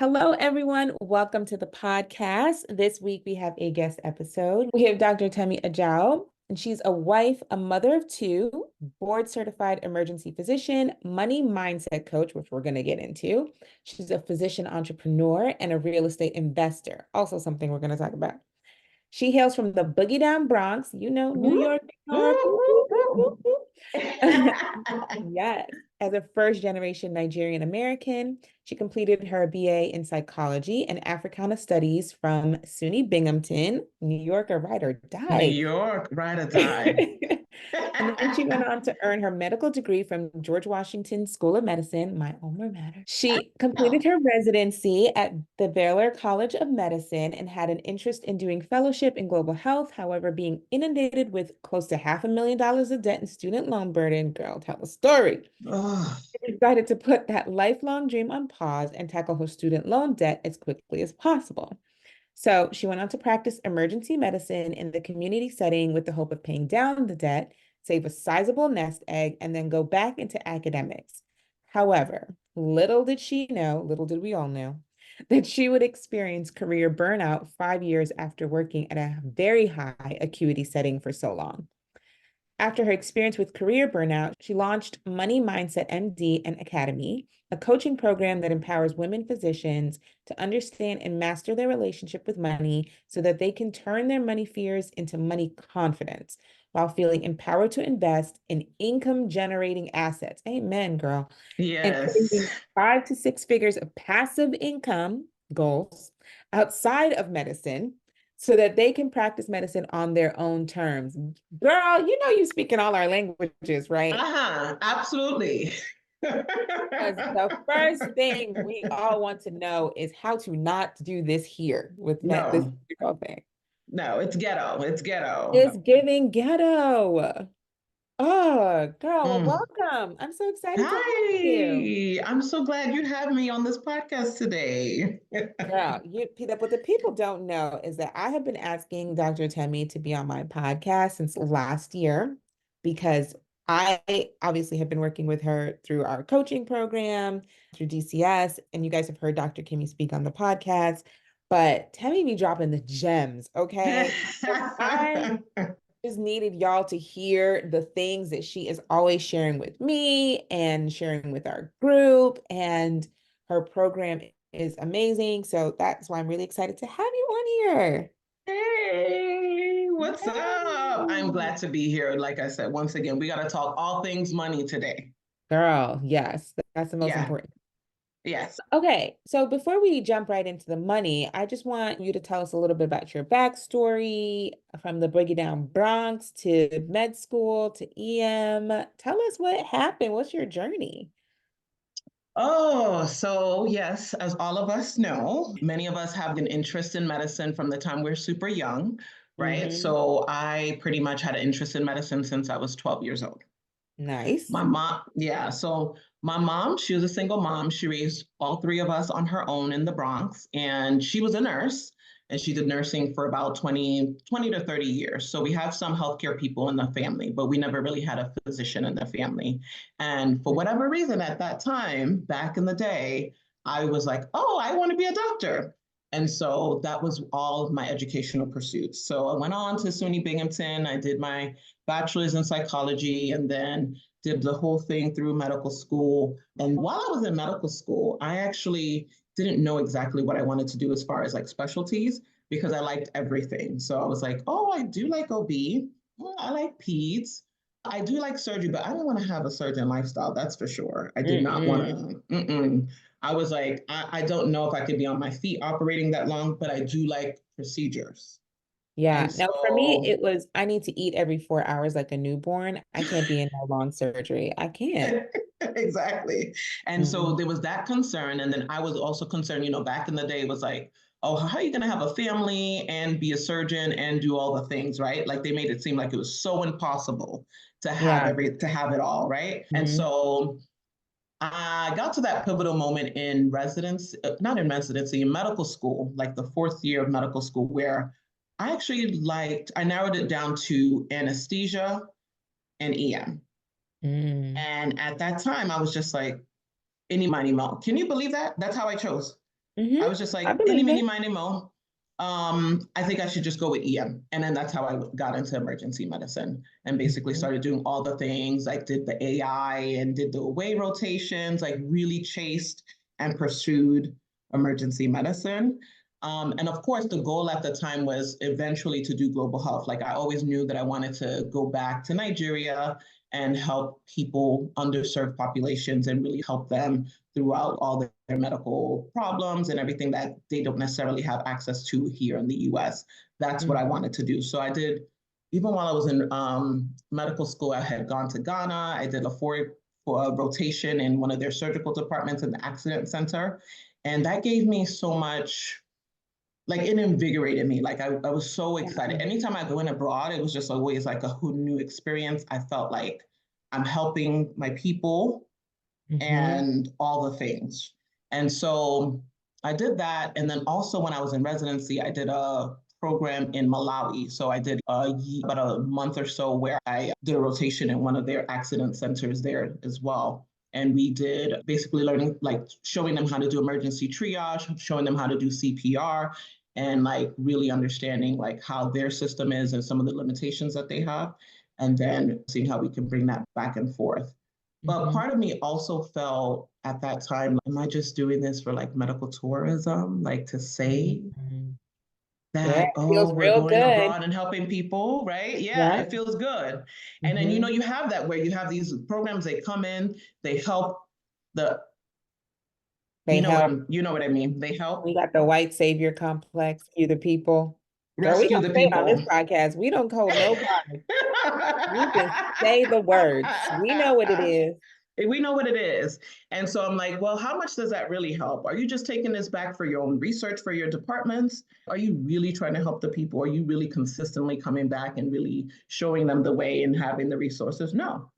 Hello, everyone. Welcome to the podcast. This week we have a guest episode. We have Dr. Temi Ajao, and she's a wife, a mother of two, board certified emergency physician, money mindset coach, which we're going to get into. She's a physician entrepreneur and a real estate investor, also something we're going to talk about. She hails from the Boogie Down Bronx, New Whoop, York, New York. whoop, whoop, whoop. Yes. As a first generation Nigerian American, she completed her BA in psychology and Africana studies from SUNY Binghamton, New York, a ride or New die. York, ride or die. And then she went on to earn her medical degree from George Washington School of Medicine, my alma mater. She completed Oh, her residency at the Baylor College of Medicine and had an interest in doing fellowship in global health. However, being inundated with close to $500,000 of debt and student loan burden, girl, tell the story. oh, She decided to put that lifelong dream on pause and tackle her student loan debt as quickly as possible. So she went on to practice emergency medicine in the community setting with the hope of paying down the debt, save a sizable nest egg, and then go back into academics. However, little did we all know, that she would experience career burnout 5 years after working at a very high acuity setting for so long. After her experience with career burnout, she launched Money Mindset MD and Academy, a coaching program that empowers women physicians to understand and master their relationship with money so that they can turn their money fears into money confidence while feeling empowered to invest in income generating assets. Amen, girl. And yes. creating 5 to 6 figures of passive income goals outside of medicine so that they can practice medicine on their own terms. Girl, you speak in all our languages, right? Absolutely. Because the first thing we all want to know is how to not do this here with this No, thing. no, it's ghetto. It's ghetto. It's giving ghetto. Oh, girl, well, Mm. welcome. I'm so excited to have you. Hi, I'm so glad you have me on this podcast today. Girl, what the people don't know is that I have been asking Dr. Temi to be on my podcast since last year because I obviously have been working with her through our coaching program, through DCS, and you guys have heard Dr. Kimmy speak on the podcast. But Temi be dropping the gems, okay? So I just needed y'all to hear the things that she is always sharing with me and sharing with our group. And her program is amazing. So that's why I'm really excited to have you on here. Hey, what's up? I'm Yay. glad to be here. Like I said, once again, we got to talk all things money today. Girl, yes, that's the most Yeah, important. yes. Okay, so before we jump right into the money, I just want you to tell us a little bit about your backstory from the Boogie Down Bronx to med school to EM. Tell us what happened. What's your journey? Oh, so yes, as all of us know, many of us have an interest in medicine from the time we're super young, right? Hmm. So I pretty much had an interest in medicine since I was 12 years old. Nice. My mom, yeah, so my mom, she was a single mom. She raised all three of us on her own in the Bronx, and she was a nurse. And she did nursing for about 20 to 30 years. So we have some healthcare people in the family, but we never really had a physician in the family. And for whatever reason, at that time, back in the day, I was like, oh, I want to be a doctor. And so that was all of my educational pursuits. So I went on to SUNY Binghamton. I did my bachelor's in psychology and then did the whole thing through medical school. And while I was in medical school, I actually didn't know exactly what I wanted to do as far as like specialties because I liked everything. So I was like, oh, I do like OB. I like peds. I do like surgery, but I don't want to have a surgeon lifestyle. That's for sure. I did not want Mm-mm. to. I was like, I don't know if I could be on my feet operating that long, but I do like procedures. Yeah. And Now, for me, so it was I need to eat every 4 hours like a newborn. I can't be in no long surgery. I can't. exactly. And so Mm-mm. there was that concern. And then I was also concerned, back in the day, it was like, oh, how are you going to have a family and be a surgeon and do all the things, right? Like they made it seem like it was so impossible Yeah. to have it all, right? And Hmm. so I got to that pivotal moment in residence, not in residency, in medical school, like the fourth year of medical school, where I narrowed it down to anesthesia and EM. Mm. And at that time, I was just like, any money, mo. Can you believe that? That's how I chose. Hmm. I was just I like, any, believe mini, it. miny, mo. I think I should just go with EM. And then that's how I got into emergency medicine and basically Mhm. started doing all the things, like did the AI and did the away rotations, like really chased and pursued emergency medicine. And of course, the goal at the time was eventually to do global health. Like I always knew that I wanted to go back to Nigeria and help people, underserved populations, and really help them throughout all their medical problems and everything that they don't necessarily have access to here in the US. That's what I Mhm. wanted to do. So I did, even while I was in medical school, I had gone to Ghana. I did a for a rotation in one of their surgical departments in the accident center. And that gave me so much, like it invigorated me. Like I was so Yeah. excited. Anytime I go in abroad, it was just always like a new experience. I felt like I'm helping my people Hmm. and all the things. And so I did that. And then also when I was in residency, I did a program in Malawi. So I did about a month or so where I did a rotation in one of their accident centers there as well. And we did basically learning, like showing them how to do emergency triage, showing them how to do CPR, and like really understanding like how their system is and some of the limitations that they have, and then seeing how we can bring that back and forth. But Hmm. part of me also felt at that time, am I just doing this for like medical tourism? Like to say Hmm. Yeah, that, it feels oh, we're real going good. abroad and helping people, right? Yeah, Yeah. it feels good. And then, Hmm. you have that where you have these programs, they come in, they help the, They help. you know what I mean? They help We got the white savior complex. You the people. Girl, we rescue gonna the say it on this people. podcast. We don't hold nobody. You can say the words. We know what it is. We know what it is. And so I'm like, well, how much does that really help? Are you just taking this back for your own research for your departments? Are you really trying to help the people? Are you really consistently coming back and really showing them the way and having the resources? No.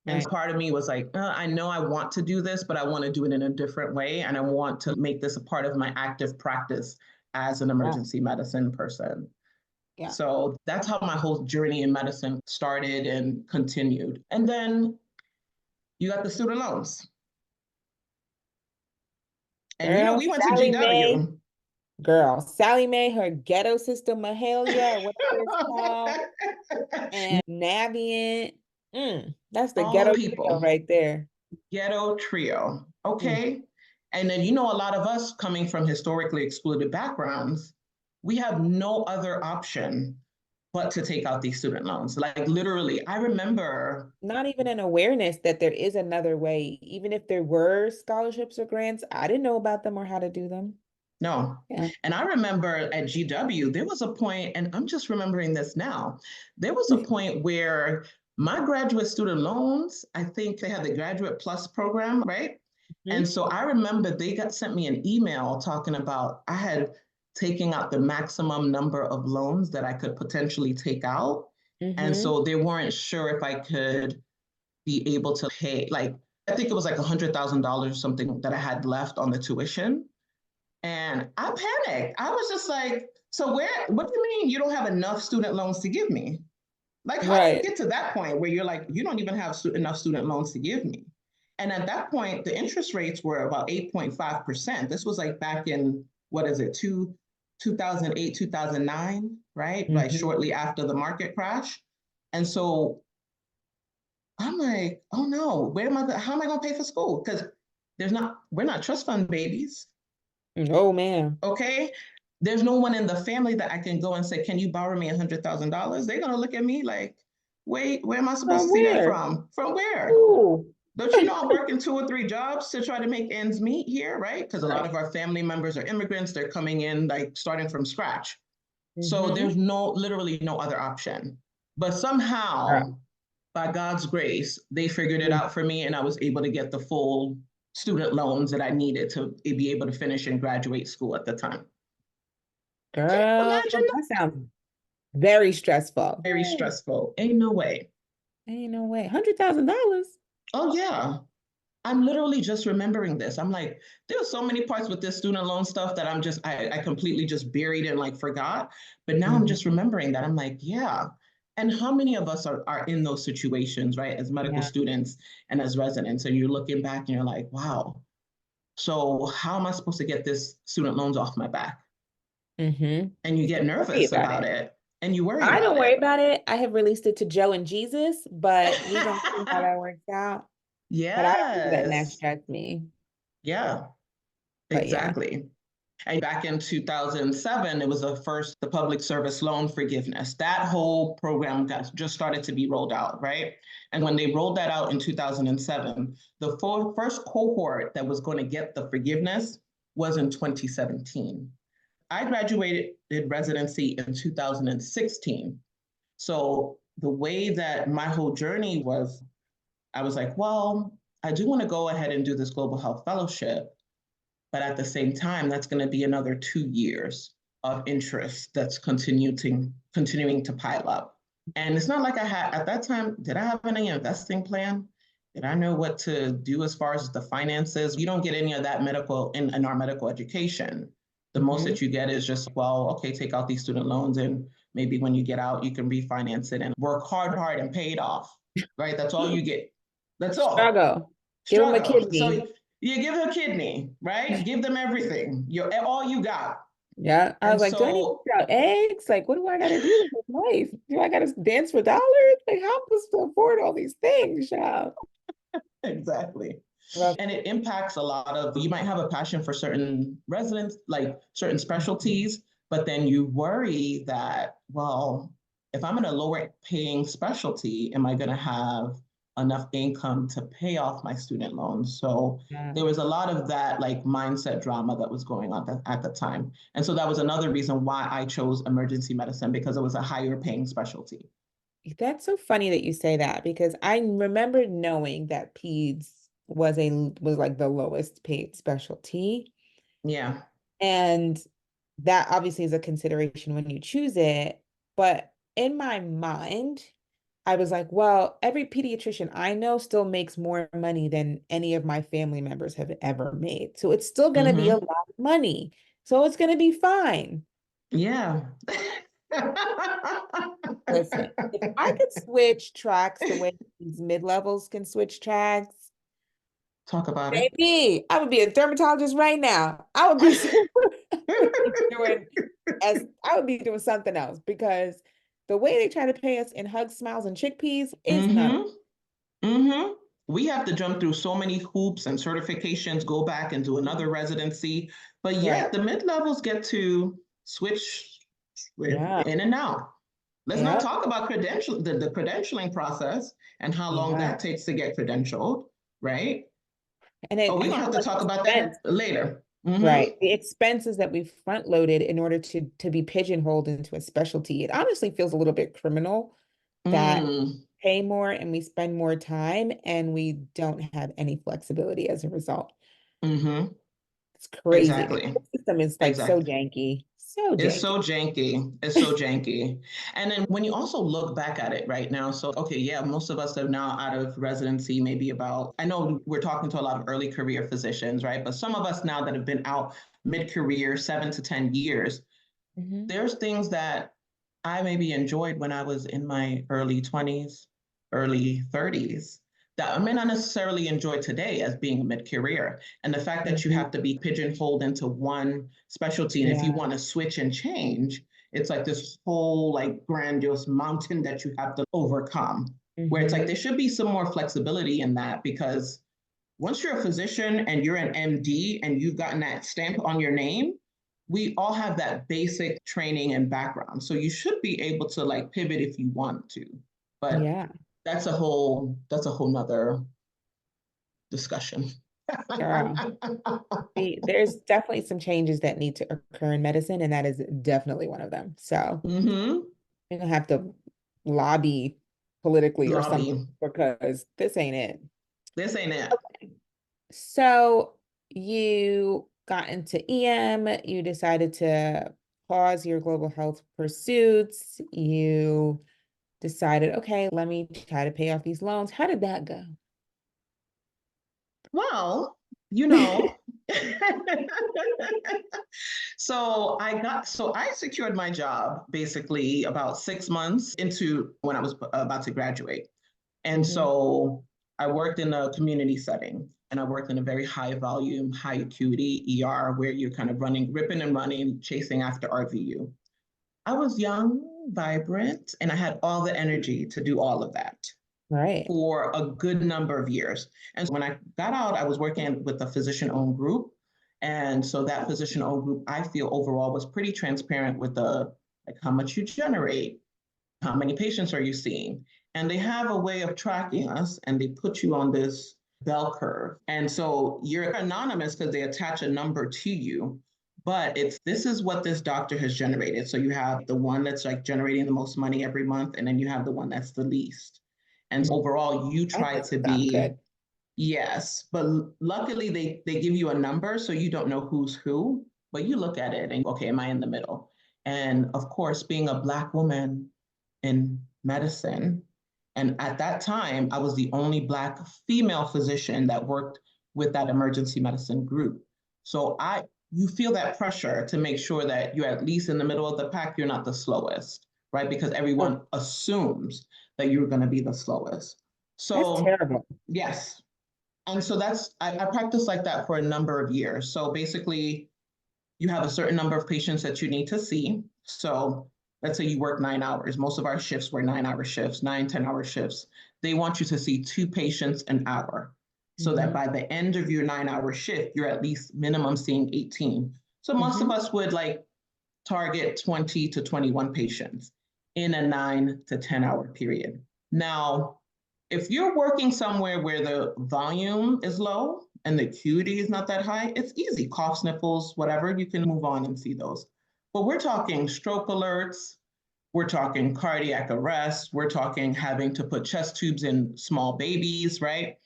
And Right. part of me was like, I know I want to do this, but I want to do it in a different way. And I want to make this a part of my active practice as an Yeah. emergency medicine person. Yeah. So that's how my whole journey in medicine started and continued. And then you got the student loans. And Girl, we went to Sally Mae. GW. Girl, Sally Mae, her ghetto system Mahalia, or whatever it's called, and Navient. That's the All the ghetto trio people, right there. ghetto trio. Mm. Okay. And then, a lot of us coming from historically excluded backgrounds, we have no other option but to take out these student loans. Like literally, I remember. Not even an awareness that there is another way. Even if there were scholarships or grants, I didn't know about them or how to do them. No. Yeah. And I remember at GW, there was a point, and I'm just remembering this now. There was a point where my graduate student loans, I think they had the Graduate Plus program, right? And Mhm. so I remember they got sent me an email talking about I had taken out the maximum number of loans that I could potentially take out. And Mhm. so they weren't sure if I could be able to pay, like, I think it was like $100,000 or something that I had left on the tuition. And I panicked. I was just like, so what do you mean you don't have enough student loans to give me? Like, how do you Right. get to that point where you're like, you don't even have enough student loans to give me? And at that point, the interest rates were about 8.5%. This was like back in, what is it, 2008, 2009, right? Like Mhm. shortly after the market crash. And so I'm like, oh no, how am I going to pay for school? Because we're not trust fund babies. Oh man. Okay. There's no one in the family that I can go and say, can you borrow me $100,000? They're going to look at me like, wait, where am I supposed From to see that where? from? From where? Ooh. Don't you know I'm working 2 or 3 jobs to try to make ends meet here, right? Because a lot Right. of our family members are immigrants. They're coming in like starting from scratch. So Mhm. there's literally no other option. But Right. somehow, by God's grace, they figured it Mm. out for me and I was able to get the full student loans that I needed to be able to finish and graduate school at the time. Can you Girl, imagine that? that sounds very stressful. Very stressful. Ain't no way. Ain't no way. $100,000. Oh, yeah. I'm literally just remembering this. I'm like, there's so many parts with this student loan stuff that I completely just buried and like forgot. But now I'm just Mhm. remembering that. I'm like, yeah. And how many of us are in those situations, right? As medical Yeah. students and as residents. And you're looking back and you're like, wow, So how am I supposed to get this student loans off my back? Mm-hmm. And you get Worry nervous about about it. it and you worry I about don't worry it. about it. I have released it to Joe and Jesus, but we're gonna see how that works out. But I don't let that Yes. stress me. Yeah, But yeah. exactly. And back in 2007, it was the public service loan forgiveness. That whole program just started to be rolled out, right? And when they rolled that out in 2007, the first cohort that was going to get the forgiveness was in 2017. I graduated residency in 2016. So the way that my whole journey was, I was like, well, I do want to go ahead and do this global health fellowship. But at the same time, that's going to be another 2 years of interest that's continuing to pile up. And it's not like I had at that time, did I have any investing plan? Did I know what to do as far as the finances? You don't get any of that medical in our medical education. The most Mm-hmm. that you get is just, well, okay, take out these student loans and maybe when you get out, you can refinance it and work hard and pay it off, right? That's all you get. That's all. Struggle. Give them a Struggle. kidney. So you give them a kidney, right? Give them everything. You're all you got. Yeah. I was And like, do I need to so sell eggs? Like, what do I gotta do with my life? Do I gotta dance for dollars? Like, how am I supposed to afford all these things, child? exactly. Rough. And it impacts a lot of, you might have a passion for certain residents, like certain specialties, but then you worry that, well, if I'm in a lower paying specialty, am I going to have enough income to pay off my student loans? So Yeah. there was a lot of that like mindset drama that was going on at the time. And so that was another reason why I chose emergency medicine because it was a higher paying specialty. That's so funny that you say that because I remember knowing that peds was like the lowest paid specialty. Yeah. And that obviously is a consideration when you choose it. But in my mind, I was like, well, every pediatrician I know still makes more money than any of my family members have ever made. So it's still going to be a Mm-hmm. lot of money. So it's going to be fine. Yeah. Listen, if I could switch tracks the way these mid-levels can switch tracks, Talk about it. baby, I would be a dermatologist right now. I would be I would be doing I would be doing something else because the way they try to pay us in hugs, smiles, and chickpeas is nuts. Mm-hmm. Mm-hmm. We have to jump through so many hoops and certifications, go back and do another residency. But yeah, Right. the mid-levels get to switch Yeah. in and out. Let's not Yeah. talk about the credentialing process and how long Yeah. that takes to get credentialed, right? Oh, we're And gonna how have to much talk about expense, that later. Mm-hmm. right? The expenses that we front loaded in order to be pigeonholed into a specialty. It honestly feels a little bit criminal that Mm. pay more and we spend more time and we don't have any flexibility as a result. Mm-hmm. It's crazy. The Exactly. court system is like so Exactly. janky, so It's janky. so janky. It's so janky. And then when you also look back at it right now, so okay, yeah, most of us are now out of residency, maybe about, I know we're talking to a lot of early career physicians, right? But some of us now that have been out mid-career, 7 to 10 years, Mhm. there's things that I maybe enjoyed when I was in my early 20s, early 30s that I may not necessarily enjoy today as being a mid-career. And the fact that you Mhm. have to be pigeonholed into one specialty, and if you Yeah. want to switch and change, it's like this whole like grandiose mountain that you have to overcome. Where it's like Mhm. there should be some more flexibility in that because once you're a physician and you're an MD and you've gotten that stamp on your name, we all have that basic training and background. So you should be able to like pivot if you want to. But Yeah. that's a whole nother discussion. Girl. There's definitely some changes that need to occur in medicine, and that is definitely one of them. So Mm-hmm. you're gonna have to lobby politically or something Lobby. because this ain't it. This ain't it. So you got into EM, you decided to pause your global health pursuits, you decided, okay, let me try to pay off these loans. How did that go? Well, you know. So I secured my job basically about 6 months into when I was about to graduate. And Mhm. so I worked in a community setting. and I worked in a very high volume, high acuity ER where you're kind of running, ripping and running, chasing after RVU. I was young, vibrant, and I had all the energy to do all of that Right. for a good number of years. And when I got out, I was working with a physician-owned group. And so that physician-owned group, I feel overall was pretty transparent with the like how much you generate, how many patients are you seeing? And they have a way of tracking us and they put you on this bell curve. And so you're anonymous because they attach a number to you, but it's this is what this doctor has generated. So you have the one that's like generating the most money every month, and then you have the one that's the least. And so overall, you That try to doesn't sound be, good. yes, but luckily they give you a number so you don't know who's who, but you look at it and okay, am I in the middle? And of course, being a Black woman in medicine, and at that time, I was the only Black female physician that worked with that emergency medicine group. So you feel that pressure to make sure that you're at least in the middle of the pack, you're not the slowest, right? Because Oh, everyone assumes that you're going to be the slowest. that's So, terrible. yes. And so I practiced like that for a number of years. So basically, you have a certain number of patients that you need to see. So let's say you work 9 hours. Most of our shifts were 9 hour shifts, 10 hour shifts. They want you to see 2 patients an hour so that Hmm. by the end of your 9 hour shift, you're at least minimum seeing 18. So most of Hmm. us would like target 20 to 21 patients in a 9 to 10 hour period. Now, if you're working somewhere where the volume is low and the acuity is not that high, it's easy. Cough, sniffles, whatever, you can move on and see those. But we're talking stroke alerts, we're talking cardiac arrest, we're talking having to put chest tubes in small babies, right?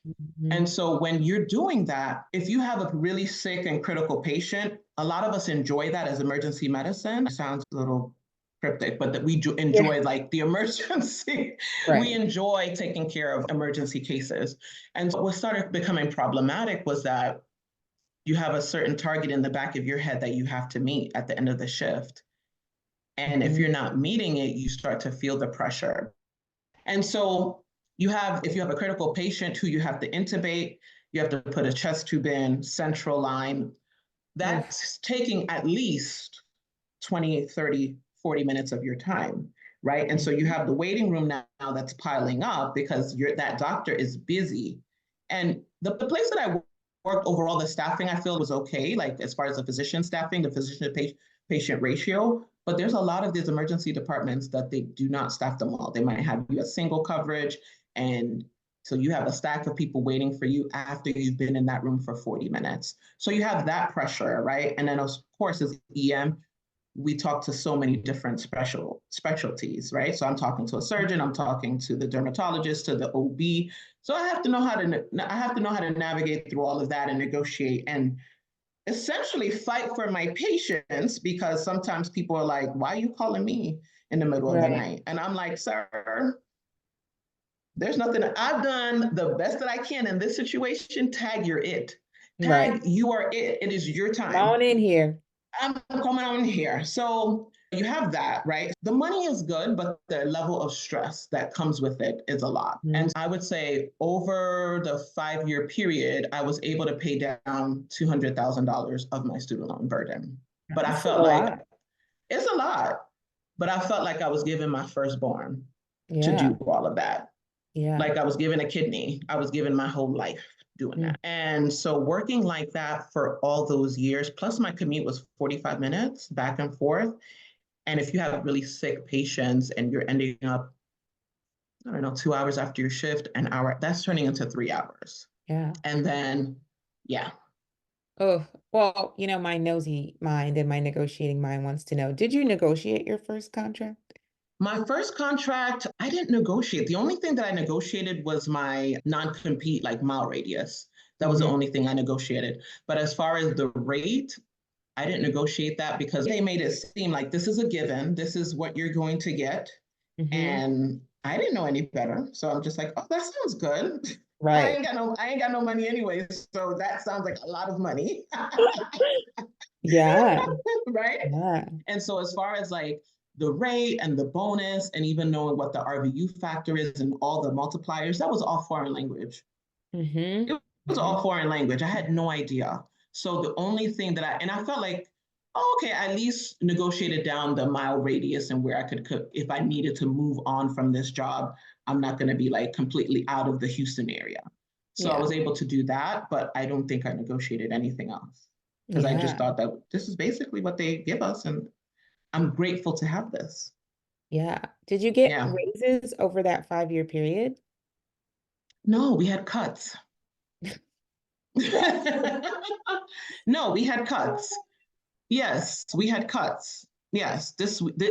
Hmm. And so when you're doing that, if you have a really sick and critical patient, a lot of us enjoy that as emergency medicine. It sounds a little cryptic, but that we Yeah. enjoy like the emergency. We Right. enjoy taking care of emergency cases. And so what started becoming problematic was that you have a certain target in the back of your head that you have to meet at the end of the shift. And if Hmm. you're not meeting it, you start to feel the pressure. And so if you have a critical patient who you have to intubate, you have to put a chest tube in, central line, Oof. that's taking at least 20, 30, 40 minutes of your time, right? And so you Mhm. have the waiting room now that's piling up because that doctor is busy. And the place that I worked overall, the staffing I feel was okay, like as far as the physician staffing, the physician to patient ratio. But there's a lot of these emergency departments that they do not staff them all. They might have you a single coverage, and so you have a stack of people waiting for you after you've been in that room for 40 minutes. So you have that pressure, right? And then of course, as EM, we talk to so many different specialties, right? So I'm talking to a surgeon, I'm talking to the dermatologist, to the OB. So I have to know how to navigate through all of that and negotiate and essentially fight for my patients because sometimes people are like, why are you calling me in the middle of the Right. night? And I'm like, sir, there's nothing. I've done the best that I can in this situation. Tag, you're it. Right. Tag, you are it. It is your Come time. on in here. I'm coming on here. So you have that, right? The money is good, but the level of stress that comes with it is a lot. Mhm. And I would say over the 5 year period, I was able to pay down $200,000 of my student loan burden. But I That's a felt like lot. it's a lot, but I felt like I was giving my firstborn to Yeah. do all of that. Yeah. Like I was given a kidney, I was given my whole life doing Mm. that. And so working like that for all those years, plus my commute was 45 minutes back and forth. And if you have really sick patients and you're ending up, I don't know, 2 hours after your shift, an hour, that's turning into 3 hours. Yeah. And then, yeah. Oh, well, my nosy mind and my negotiating mind wants to know, did you negotiate your first contract? My first contract, I didn't negotiate. The only thing that I negotiated was my non compete, like mile radius. That was the Hmm. only thing I negotiated. But as far as the rate, I didn't negotiate that because they made it seem like this is a given. This is what you're going to get. Hmm. And I didn't know any better. So I'm just like, oh, that sounds good. Right. I ain't got no money anyway. So that sounds like a lot of money. Yeah. Right? Yeah. And so as far as like the rate and the bonus and even knowing what the RVU factor is and all the multipliers, that was all foreign language. Hmm. It was all foreign language. I had no idea. So the only thing that and I felt like, oh, okay, I at least negotiated down the mile radius and where I could, if I needed to move on from this job, I'm not going to be like completely out of the Houston area. So I Yeah. was able to do that, but I don't think I negotiated anything else because I just Yeah. thought that this is basically what they give us. And I'm grateful to have this. Yeah. Did you get Yeah. raises over that 5-year period? No, we had cuts. No, we had cuts. Yes, we had cuts. Yes,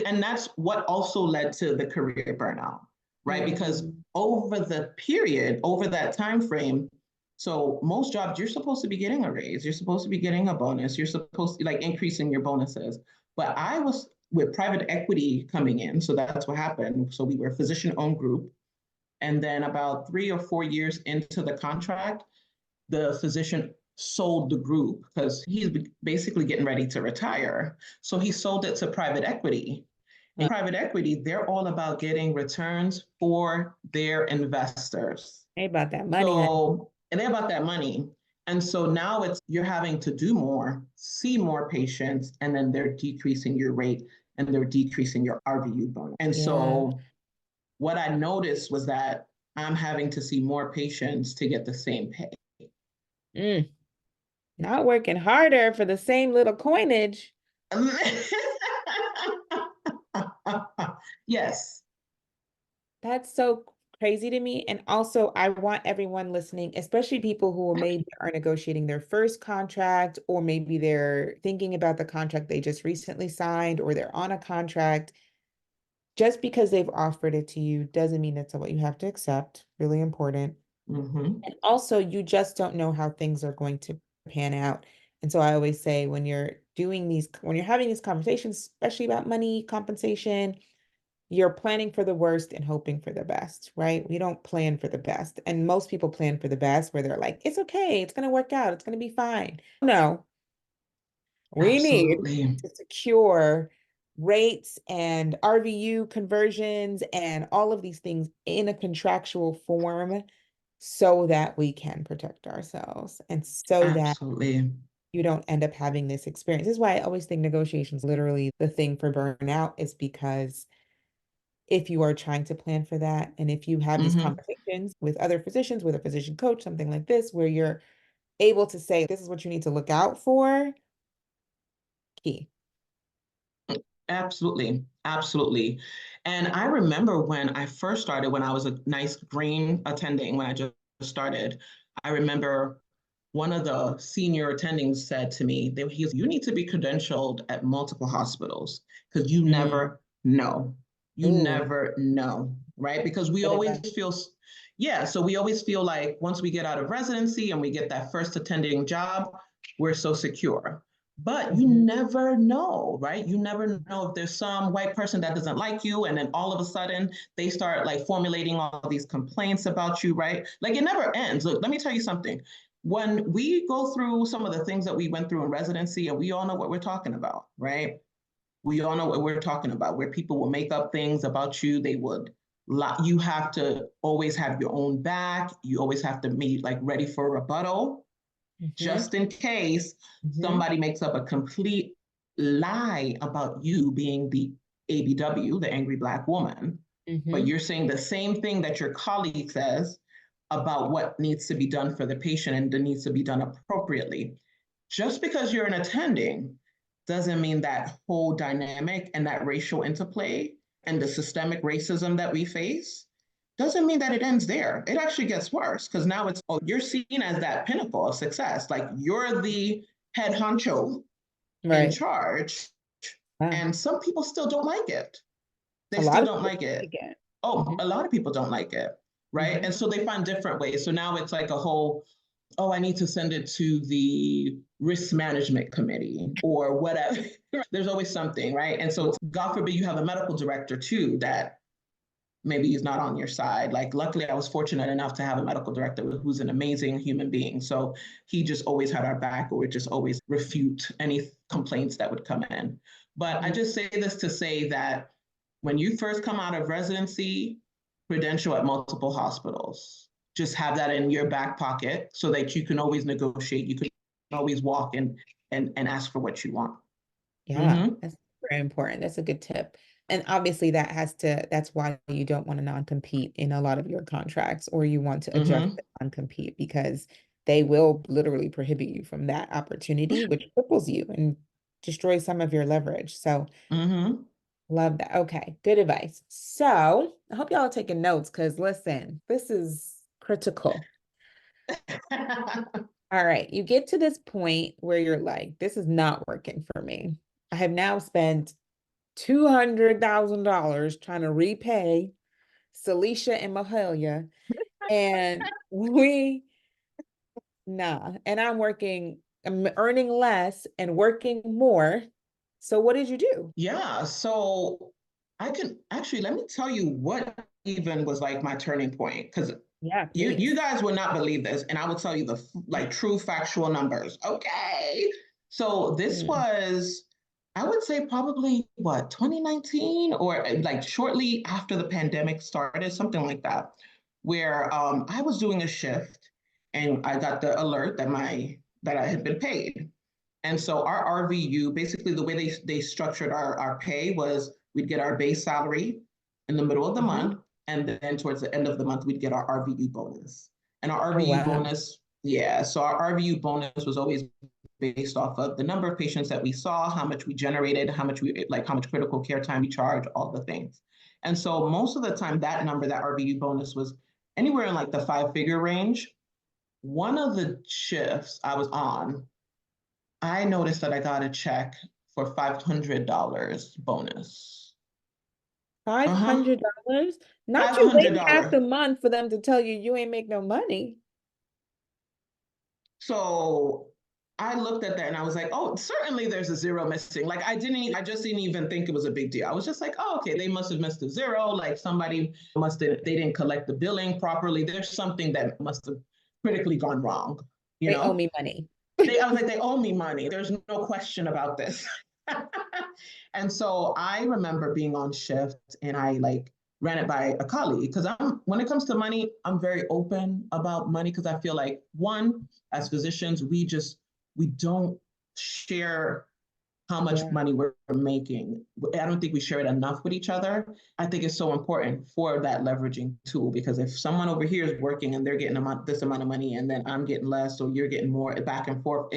and that's what also led to the career burnout, right? Because Mm. over the period, over that time frame, so most jobs you're supposed to be getting a raise, you're supposed to be getting a bonus, you're supposed to like increasing your bonuses. But I was with private equity coming in, so that's what happened. So we were a physician-owned group, and then about 3 or 4 years into the contract, the physician sold the group because he's basically getting ready to retire. So he sold it to private equity. In private equity, they're all about getting returns for their investors. Hey, about that money, honey. So, and they're about that money. And so now it's you're having to do more, see more patients, and then they're decreasing your rate and they're decreasing your RVU bonus. And Yeah. so what I noticed was that I'm having to see more patients to get the same pay. Mm. Not working harder for the same little coinage. Yes. That's so crazy to me. And also, I want everyone listening, especially people who maybe are negotiating their first contract, or maybe they're thinking about the contract they just recently signed, or they're on a contract. Just because they've offered it to you doesn't mean that's what you have to accept. Really important. Mm-hmm. And also, you just don't know how things are going to pan out. And so I always say when you're when you're having these conversations, especially about money, compensation, you're planning for the worst and hoping for the best, right? We don't plan for the best. And most people plan for the best where they're like, it's okay, it's going to work out, it's going to be fine. No, we need Absolutely. to secure rates and RVU conversions and all of these things in a contractual form so that we can protect ourselves and so that Absolutely. you don't end up having this experience. This is why I always think negotiations literally the thing for burnout is because if you are trying to plan for that and if you have these Mm-hmm. conversations with other physicians, with a physician coach, something like this, where you're able to say, this is what you need to look out for, key. Absolutely. Absolutely. And I remember when I first started, when I was a nice green attending, when I just started, I remember one of the senior attendings said to me, you need to be credentialed at multiple hospitals because you Mm. never know. You Ooh, never know, right? Because we good always advice. feel, yeah, so we always feel like once we get out of residency and we get that first attending job, we're so secure. But you Mhm. never know, right? You never know if there's some white person that doesn't like you, and then all of a sudden they start like formulating all these complaints about you, right? Like it never ends. Look, let me tell you something. When we go through some of the things that we went through in residency, and we all know what we're talking about, right? We all know what we're talking about, where people will make up things about you. They would you have to always have your own back. You always have to be like ready for rebuttal Mhm. just in case Mhm. somebody makes up a complete lie about you being the ABW, the angry Black woman, but Mhm. you're saying the same thing that your colleague says about what needs to be done for the patient and it needs to be done appropriately. Just because you're an attending doesn't mean that whole dynamic and that racial interplay and the systemic racism that we face doesn't mean that it ends there. It actually gets worse because now it's, oh, you're seen as that pinnacle of success. Like you're the head honcho in Right. charge. Yeah. And some people still don't like it. A They lot still of don't people like it. again. Oh, Mhm. a lot of people don't like it. Right. Mhm. And so they find different ways. So now it's like a whole, oh, I need to send it to the risk management committee or whatever. There's always something, right? And so, God forbid, you have a medical director too that maybe he's not on your side. Like, luckily, I was fortunate enough to have a medical director who's an amazing human being. So he just always had our back or would just always refute any complaints that would come in. But I Mhm. just say this to say that when you first come out of residency, credential at multiple hospitals. just have that in your back pocket so that you can always negotiate. You can always walk and ask for what you want. Yeah, Mm-hmm. that's very important. That's a good tip. And obviously that's why you don't want to non-compete in a lot of your contracts, or you want to adjust Mm-hmm. the non-compete, because they will literally prohibit you from that opportunity, which cripples you and destroys some of your leverage. So Mm-hmm. love that. Okay, good advice. So I hope y'all are taking notes, because listen, this is critical. All right, you get to this point where you're like, this is not working for me. I have now spent $200,000 trying to repay Celicia and Mahalia, and and I'm earning less and working more. So what did you do? Yeah, so I can actually let me tell you what even was like my turning point, because Yeah, you please. guys would not believe this, and I will tell you the like true factual numbers. Okay. So this Mm. was, I would say probably what, 2019, or like shortly after the pandemic started, something like that, where I was doing a shift and I got the alert that I had been paid. And so our RVU, basically the way they structured our pay was we'd get our base salary in the middle of the Mhm. month, and then towards the end of the month, we'd get our RVU bonus. And our Oh, RVU wow. bonus, yeah, so our RVU bonus was always based off of the number of patients that we saw, how much we generated, how much critical care time we charge, all the things. And so most of the time, that number, that RVU bonus was anywhere in like the 5-figure range. One of the shifts I was on, I noticed that I got a check for $500 bonus. Uh-huh. $500? Not Five you hundred waiting half dollars. the month for them to tell you you ain't make no money. So I looked at that and I was like, oh, certainly there's a zero missing. Like I just didn't even think it was a big deal. I was just like, oh, okay, they must have missed a zero. Like somebody they didn't collect the billing properly. There's something that must have critically gone wrong, you They owe know? me money. I was like, they owe me money. There's no question about this. And so I remember being on shift and I like ran it by a colleague, because when it comes to money, I'm very open about money, because I feel like, one, as physicians, we don't share how much Yeah. money we're making. I don't think we share it enough with each other. I think it's so important for that leveraging tool, because if someone over here is working and they're getting this amount of money and then I'm getting less, or you're getting more, back and forth,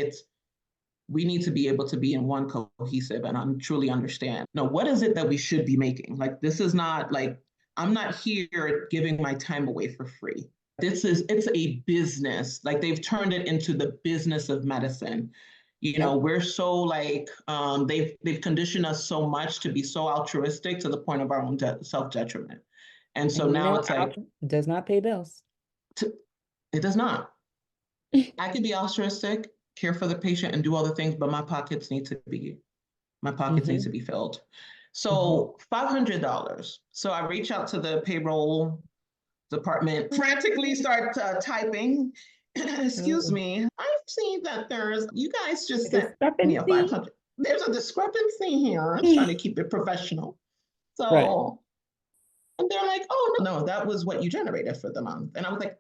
we need to be able to be in one cohesive and truly understand. No, what is it that we should be making? Like, this is not like, I'm not here giving my time away for free. It's a business. Like, they've turned it into the business of medicine. Yep. We're so like, they've conditioned us so much to be so altruistic to the point of our own self detriment. And so And now it's like, does not pay bills. t- it does not. I can be altruistic, care for the patient, and do all the things, but my pockets need to Hmm. be filled. Hmm. So $500. So I reach out to the payroll department, frantically start typing. Excuse Oh, me, I've seen that you guys a just sent me a discrepancy. 500. There's a discrepancy here. I'm trying to keep it professional. Right. So, and they're like, oh, no, that was what you generated for the month. And I was like,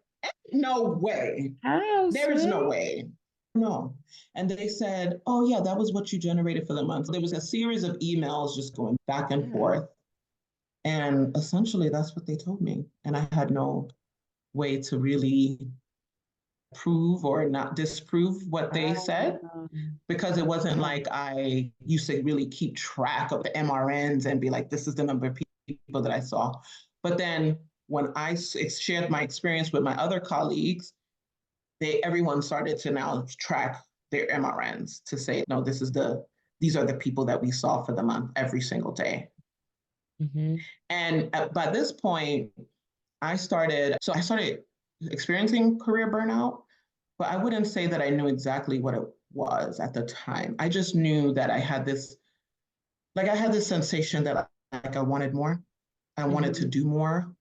no way. How There is no sweet. way. No. And they said, oh, yeah, that was what you generated for the month. There was a series of emails just going back and Yeah. forth. And essentially, that's what they told me. And I had no way to really prove or not disprove what they said, because it wasn't Wow. like I used to really keep track of the MRNs and be like, this is the number of people that I saw. But then when I shared my experience with my other colleagues, everyone started to now track their MRNs to say, no, these are the people that we saw for the month every single day. Hmm. And by this point, I started experiencing career burnout, but I wouldn't say that I knew exactly what it was at the time. I just knew that I had this sensation that I wanted more. I wanted to Hmm. do more.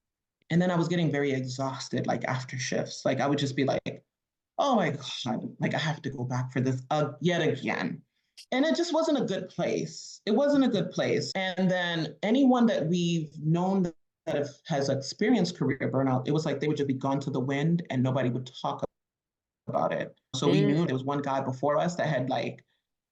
And then I was getting very exhausted, like after shifts. Like I would just be like, oh my God, like I have to go back for this yet again. And it just wasn't a good place. It wasn't a good place. And then anyone that we've known has experienced career burnout, it was like they would just be gone to the wind and nobody would talk about it. So we knew Mm, there was one guy before us that had like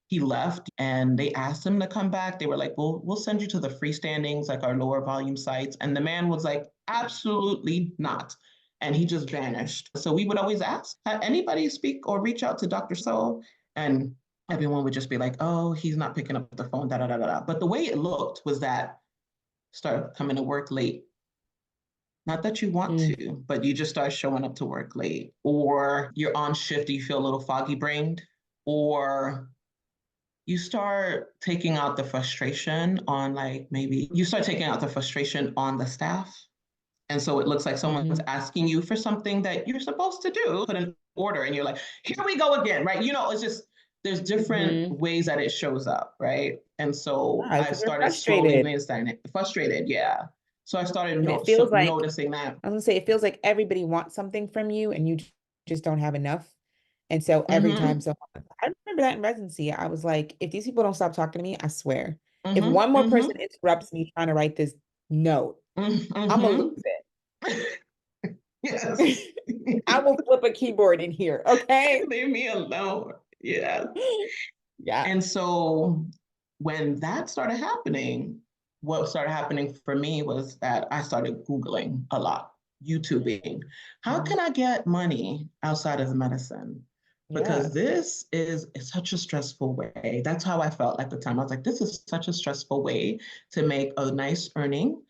he left and they asked him to come back. They were like, well, we'll send you to the freestandings, like our lower volume sites. And the man was like, absolutely not. And he just vanished. So we would always ask, anybody speak or reach out to Dr. So? And everyone would just be like, oh, he's not picking up the phone, da da da da. But the way it looked was that start coming to work late. Not that you want mm, to, but you just start showing up to work late, or you're on shift, you feel a little foggy brained, or you start taking out the frustration on like maybe you start taking out the frustration on the staff. And so it looks like someone's mhm, asking you for something that you're supposed to do, put an order, and you're like, here we go again, right? You know, it's just there's different mhm. ways that it shows up, right? And so Yeah, I because you're started slowly frustrated. understanding it, frustrated, yeah. So I started And it feels like, noticing that. I was gonna say, it feels like everybody wants something from you and you just don't have enough. And so every time, Mm-hmm, so I remember that in residency, I was like, if these people don't stop talking to me, I swear, if mm-hmm, one more person mm-hmm, interrupts me trying to write this note, I'm gonna mm-hmm. lose Yes. it. I will flip a keyboard in here, okay? Leave me alone. Yeah. Yeah. And so when that started happening, what started happening for me was that I started Googling a lot, YouTubing. How Mhm. can I get money outside of medicine? Yeah. Because this is such a stressful way. That's how I felt at the time. I was like, this is such a stressful way to make a nice earning.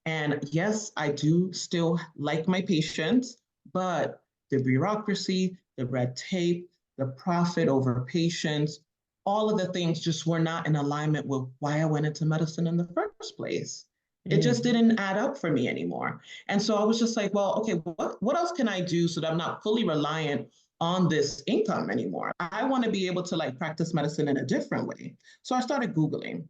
And yes, I do still like my patients, but the bureaucracy, the red tape, the profit over patients, all of the things just were not in alignment with why I went into medicine in the first place. It just Mm, didn't add up for me anymore. And so I was just like, well, okay, what else can I do so that I'm not fully reliant on this income anymore? I want to be able to like practice medicine in a different way. So I started Googling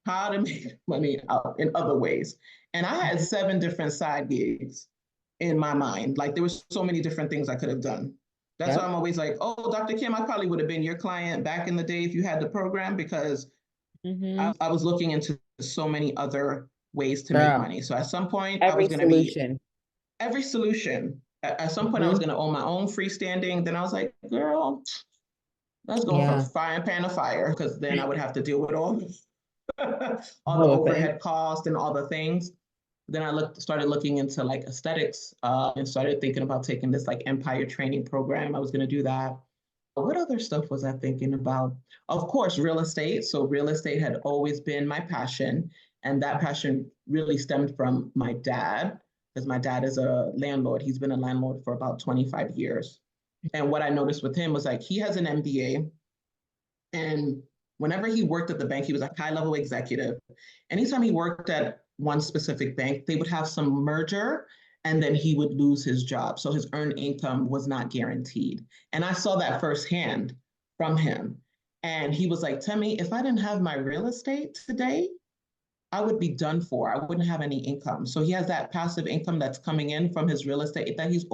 how to make money out in other ways. And I had mhm. 7 different side gigs in my mind. Like there was so many different things I could have done. That's why Yep. I'm always like, oh, Dr. Kim, I probably would have been your client back in the day if you had the program because Hmm. I was looking into so many other ways to make Girl, money. So at some point, I was every going to be solution. every solution. At some point, I was Hmm. going to own my own freestanding. Then I was like, girl, let's go from Yeah. frying pan to fire because then I would have to deal with all all the Whole thing. overhead costs and all the things. Then I started looking into like aesthetics and started thinking about taking this like empire training program. I was going to do that. What other stuff was I thinking about? Of course, real estate. So real estate had always been my passion, and that passion really stemmed from my dad because my dad is a landlord. He's been a landlord for about 25 years. And what I noticed with him was like he has an MBA, and whenever he worked at the bank, he was a high level executive. Anytime he worked at one specific bank, they would have some merger and then he would lose his job. So his earned income was not guaranteed. And I saw that firsthand from him. And he was like, Temi, if I didn't have my real estate today, I would be done for. I wouldn't have any income. So he has that passive income that's coming in from his real estate that he's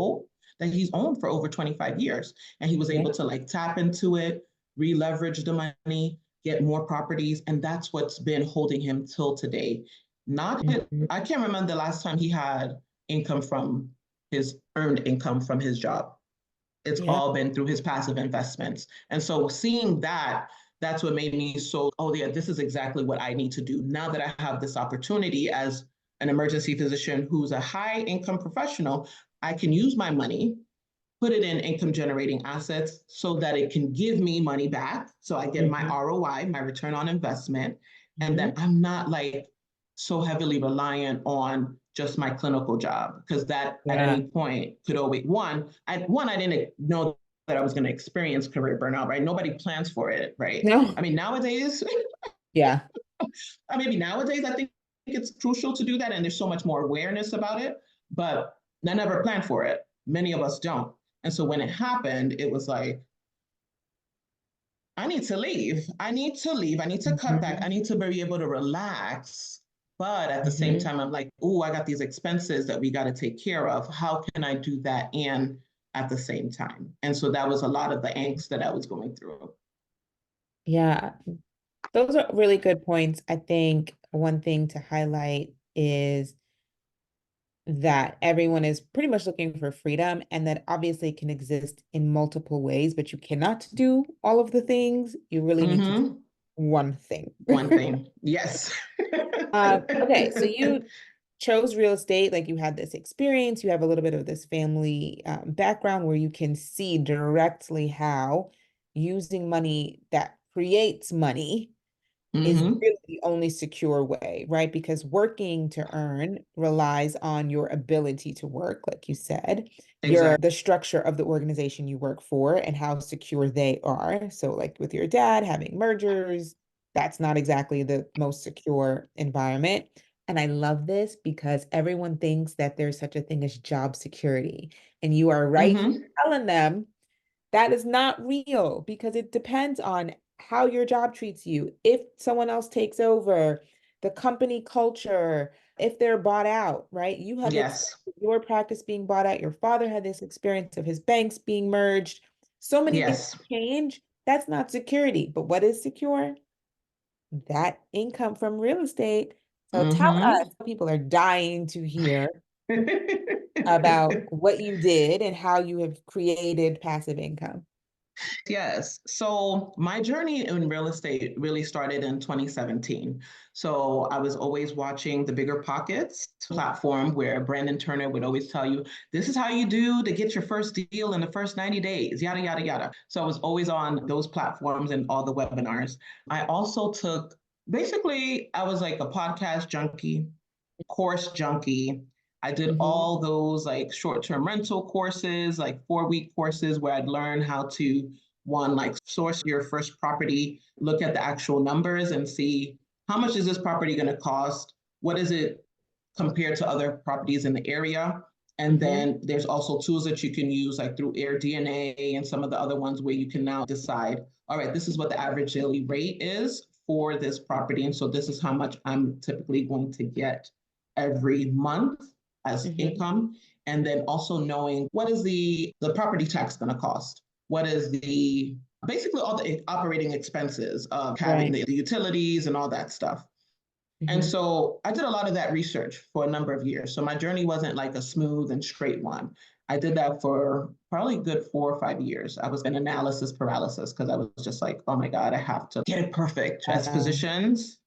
owned for over 25 years. And he was Yeah. able to like tap into it, re-leverage the money, get more properties. And that's what's been holding him till today. Not his, Mhm. I can't remember the last time he had income from his earned income from his job. It's Yep. all been through his passive investments. And so seeing that, that's what made me so, oh yeah, this is exactly what I need to do now that I have this opportunity as an emergency physician who's a high income professional. I can use my money, put it in income generating assets so that it can give me money back. So I get my Mhm. ROI, my return on investment, and Mhm. that I'm not like so heavily reliant on just my clinical job because that at Yeah. any point could always I didn't know that I was going to experience career burnout, right? Nobody plans for it, right? No. I mean, nowadays, Yeah. maybe nowadays I think it's crucial to do that, and there's so much more awareness about it. But I never planned for it. Many of us don't, and so when it happened, it was like I need to leave. I need to leave. I need to cut back. I Mhm. need to be able to relax. But at the same Mhm. time, I'm like, oh, I got these expenses that we got to take care of. How can I do that and at the same time? And so that was a lot of the angst that I was going through. Yeah. Those are really good points. I think one thing to highlight is that everyone is pretty much looking for freedom, and that obviously it can exist in multiple ways, but you cannot do all of the things. You really need to do Mm-hmm. one thing. One thing. Yes. Okay, so you chose real estate, like you had this experience, you have a little bit of this family background where you can see directly how using money that creates money is Mm-hmm. really the only secure way, right? Because working to earn relies on your ability to work, like you said, Exactly. the structure of the organization you work for and how secure they are. So, like with your dad having mergers, that's not exactly the most secure environment. And I love this because everyone thinks that there's such a thing as job security. And you are right here Mm-hmm. telling them that is not real because it depends on how your job treats you. If someone else takes over, the company culture, if they're bought out, right? You have Yes. experience your practice being bought out. Your father had this experience of his banks being merged. So many things Yes. change. That's not security. But what is secure? That income from real estate. So tell Mm-hmm. us, people are dying to hear about what you did and how you have created passive income. Yes. So my journey in real estate really started in 2017. So I was always watching the Bigger Pockets platform where Brandon Turner would always tell you, this is how you do to get your first deal in the first 90 days, yada, yada, yada. So I was always on those platforms and all the webinars. I also took, basically, I was like a podcast junkie, course junkie. I did Mhm. all those like short-term rental courses, like 4-week courses where I'd learn how to one, like source your first property, look at the actual numbers and see how much is this property going to cost? What is it compared to other properties in the area? And Mhm. then there's also tools that you can use like through AirDNA and some of the other ones where you can now decide, all right, this is what the average daily rate is for this property. And so this is how much I'm typically going to get every month as Mhm. income. And then also knowing what is the property tax going to cost? What is the basically all the operating expenses of having Right. the utilities and all that stuff. And Mhm. so I did a lot of that research for a number of years. So my journey wasn't like a smooth and straight one. I did that for probably a good 4 or 5 years. I was in analysis paralysis because I was just like, oh my God, I have to get it perfect. As Um, physicians,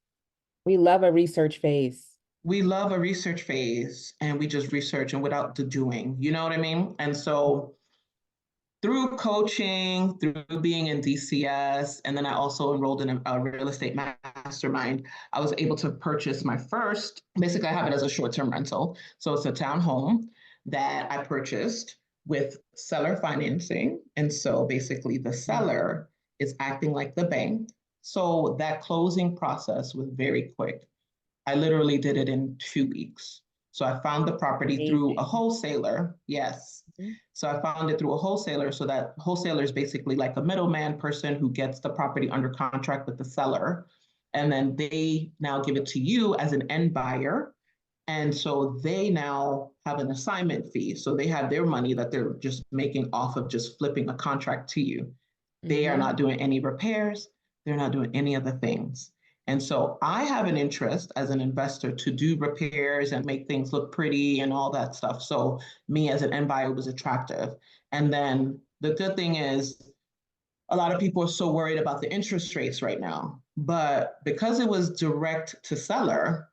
we love a research phase. we love a research phase and we just research and without the doing, you know what I mean? And so through coaching, through being in DCS, and then I also enrolled in a real estate mastermind, I was able to purchase my first, basically, I have it as a short term rental. So it's a town home that I purchased with seller financing. And so basically, the Mhm. seller is acting like the bank. So that closing process was very quick. I literally did it in 2 weeks. So I found the property through a Amazing. wholesaler. Yes. Mhm. So I found it through a wholesaler. So that wholesaler is basically like a middleman person who gets the property under contract with the seller. And then they now give it to you as an end buyer. And so they now have an assignment fee. So they have their money that they're just making off of just flipping a contract to you. They are Mhm. not doing any repairs. They're not doing any of the things. And so I have an interest as an investor to do repairs and make things look pretty and all that stuff. So me as an end buyer was attractive. And then the good thing is a lot of people are so worried about the interest rates right now. But because it was direct to seller,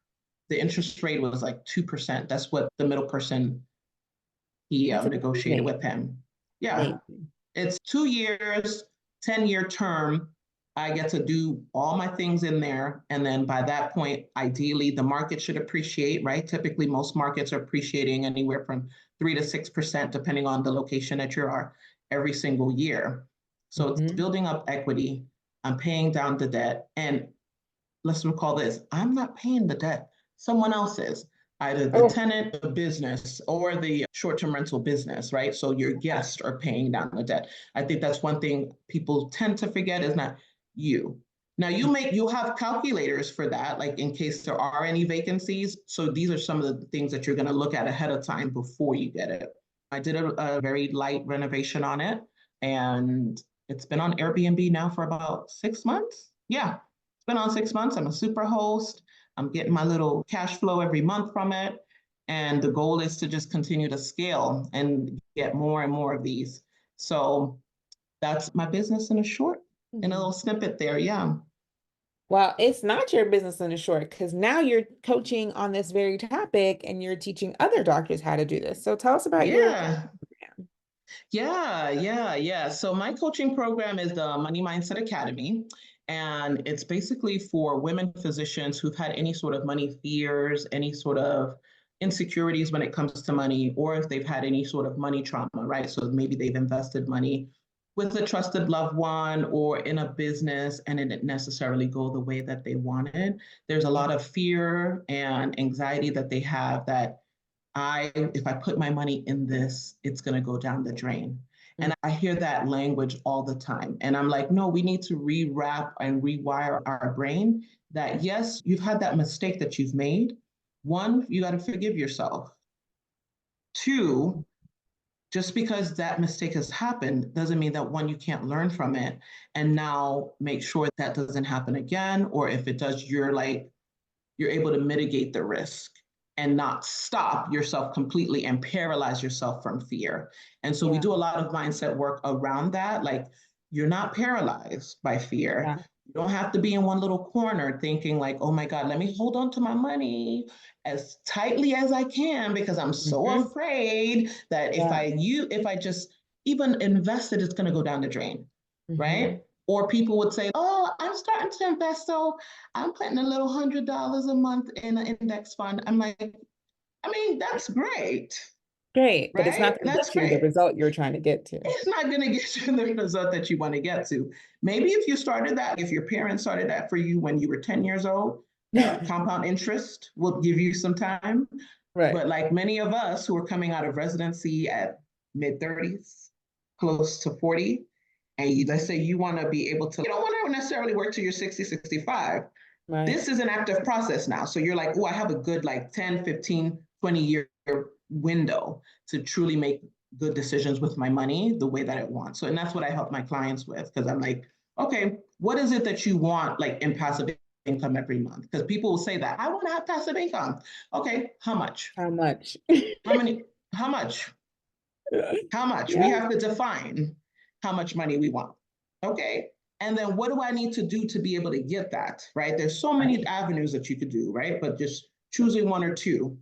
the interest rate was like 2%. That's what the middle person he That's negotiated amazing. with him. Yeah, Amazing. it's 2 years, 10-year term. I get to do all my things in there. And then by that point, ideally, the market should appreciate, right? Typically, most markets are appreciating anywhere from 3 to 6%, depending on the location that you are every single year. So it's Mhm. building up equity. I'm paying down the debt. And let's recall this, I'm not paying the debt, someone else is. Either the Oh, tenant, the business, or the short term rental business, right? So your guests are paying down the debt. I think that's one thing people tend to forget is not you. Now you'll have calculators for that, like in case there are any vacancies. So these are some of the things that you're going to look at ahead of time before you get it. I did a very light renovation on it, and it's been on Airbnb now for about 6 months. Yeah, it's been on 6 months. I'm a super host. I'm getting my little cash flow every month from it. And the goal is to just continue to scale and get more and more of these. So that's my business in a little snippet there. Yeah. Well, it's not your business in a short because now you're coaching on this very topic and you're teaching other doctors how to do this. So tell us about your Yeah. Yeah. So my coaching program is the Money Mindset Academy. And it's basically for women physicians who've had any sort of money fears, any sort of insecurities when it comes to money, or if they've had any sort of money trauma, right? So maybe they've invested money with a trusted loved one or in a business and it didn't necessarily go the way that they wanted. There's a lot of fear and anxiety that they have that if I put my money in this, it's going to go down the drain. And I hear that language all the time. And I'm like, no, we need to rewrap and rewire our brain that yes, you've had that mistake that you've made. One, you got to forgive yourself. Two, just because that mistake has happened doesn't mean that one, you can't learn from it and now make sure that doesn't happen again. Or if it does, you're able to mitigate the risk and not stop yourself completely and paralyze yourself from fear. And so we do a lot of mindset work around that. Like you're not paralyzed by fear. Yeah. You don't have to be in one little corner thinking like, oh my God, let me hold on to my money as tightly as I can because I'm so Mhm. afraid that Yeah. if I just even invest it, it's going to go down the drain, Mhm. right? Or people would say, oh, I'm starting to invest, so I'm putting a little $100 a month in an index fund. I'm like, I mean, that's great, Great, but it's right? not going to That's get you the great. result you're trying to get to. It's not going to get you the result that you want to get to. Maybe if you started that, if your parents started that for you when you were 10 years old, that compound interest will give you some time. Right. But like many of us who are coming out of residency at mid 30s, close to 40, and let's say you want to be able to, you don't want to necessarily work till you're 60, 65. Right. This is an active process now. So you're like, oh, I have a good like 10, 15, 20-year window to truly make good decisions with my money the way that I want. So, and that's what I help my clients with because I'm like, okay, what is it that you want like in passive income every month? Because people will say that I want to have passive income. Okay, how much? How much? How many? How much? How much? Yeah. We have to define how much money we want. Okay. And then what do I need to do to be able to get that? Right. There's so many Right. avenues that you could do, right? But just choosing one or two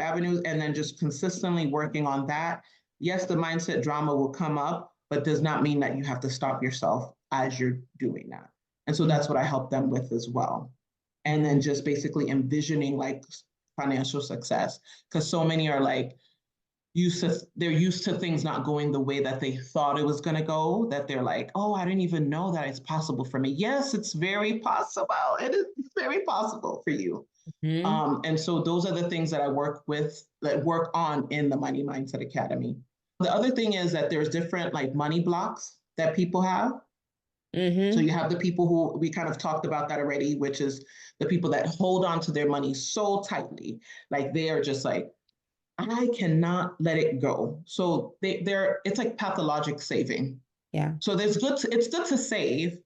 avenues and then just consistently working on that. Yes, the mindset drama will come up, but does not mean that you have to stop yourself as you're doing that. And so that's what I help them with as well. And then Mhm. just basically envisioning like financial success because so many are like, they're used to things not going the way that they thought it was going to go, that they're like, oh, I didn't even know that it's possible for me. Yes, it's very possible. It is very possible for you. Mhm. And so those are the things that I work on in the Money Mindset Academy. The other thing is that there's different like money blocks that people have. So Mhm. you have the people who we kind of talked about that already, which is the people that hold on to their money so tightly, like they are just like, I cannot let it go. So it's like pathologic saving. Yeah. So it's good to save,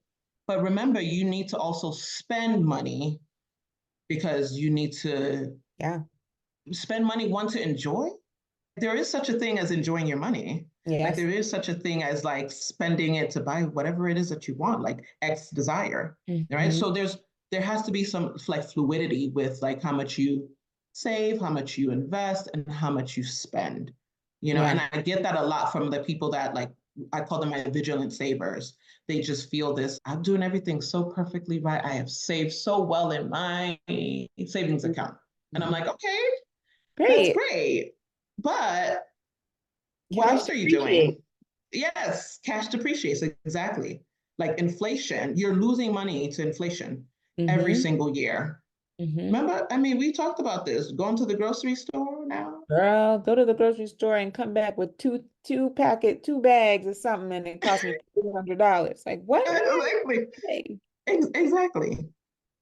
but remember you need to also spend money because you need to Yeah. spend money one to enjoy. There is such a thing as enjoying your money. Like Yes. there is such a thing as like spending it to buy whatever it is that you want, like X desire. Right. Mhm. So there has to be some like fluidity with like how much you save, how much you invest, and how much you spend. And Yeah. I get that a lot from the people that like I call them my vigilant savers. They just feel this, I'm doing everything so perfectly right. I have saved so well in my savings account. And I'm Mhm. like, okay, that's Great. great. But what Cash else are you depreciate. doing? Yes, cash depreciates exactly. Like inflation, you're losing money to inflation every Mhm. single year. Mhm. Remember, I mean, we talked about this going to the grocery store now. Girl, go to the grocery store and come back with two bags or something, and it cost me $200. Like, what? What did Exactly. I say? Exactly.